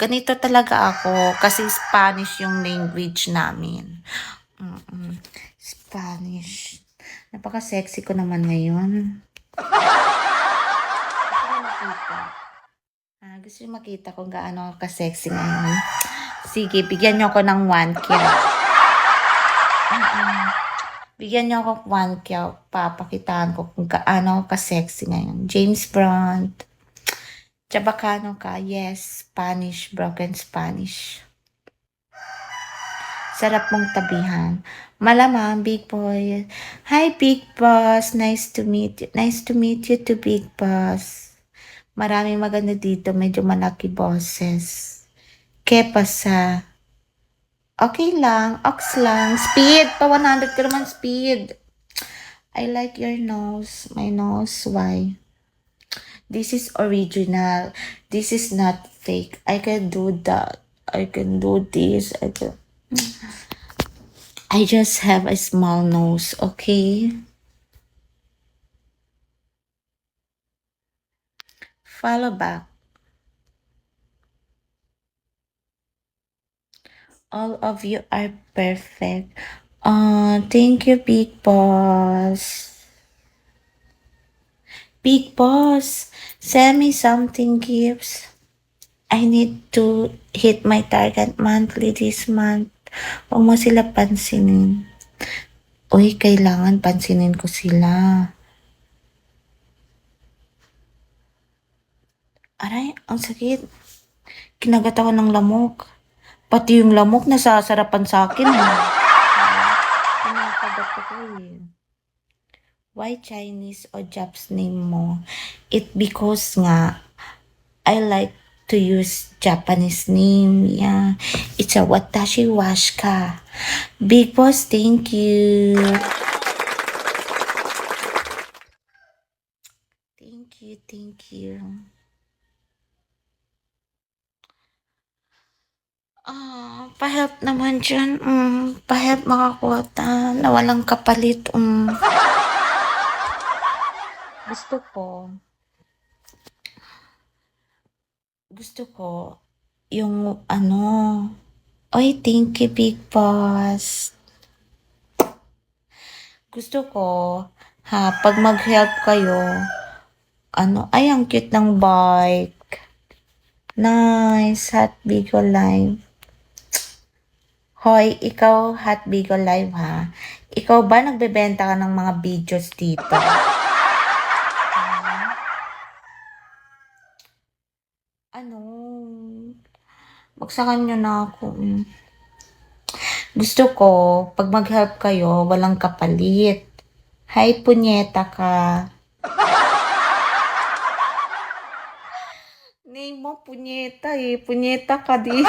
ganito talaga ako kasi Spanish yung language namin. Spanish. Napaka-sexy ko naman ngayon. Gusto niyo makita kung gaano ka-sexy ngayon? Sige, bigyan niyo ako ng 1K. Bigyan niyo ako 1K. Papakitaan ko kung gaano ka-sexy ngayon. James Bond. Chabacano ka. Yes, Spanish. Broken Spanish. Sarap mong tabihan. Malamang, Big Boy. Hi, Big Boss. Nice to meet you. Nice to meet you to Big Boss. Maraming maganda dito. Medyo malaki bosses. Que pasa? Okay lang. Ox lang. Speed. Pa 100 ka naman speed. I like your nose. My nose. Why? This is original. This is not fake. I can do that. I can do this. I just have a small nose, okay? Follow back. All of you are perfect. Thank you, Big Boss. Big Boss, send me something gifts. I need to hit my target monthly this month. Huwag mo sila pansinin. Uy, kailangan pansinin ko sila. Aray, ang sakit. Kinagat ako ng lamok. Pati yung lamok nasasarapan sa akin. Kinakagat ako eh. Why Chinese o Japs name mo? It because nga, I like to use Japanese name. Yeah. It's a Watashi Washika. Big Boss, thank you. Thank you. Pa-help naman dyan. Pa-help mga kwota na walang kapalit. Gusto ko yung Oy, thank you, Big Boss. Gusto ko, pag mag-help kayo, ay, ang cute ng bike. Nice, Hot Bigo Live. Hoy, ikaw, Hot Bigo Live, ha? Ikaw ba nagbebenta ka ng mga videos dito? Bagsakan nyo na ako. Gusto ko, pag mag-help kayo, walang kapalit. Hi, punyeta ka. Name mo, punyeta eh. Punyeta ka di.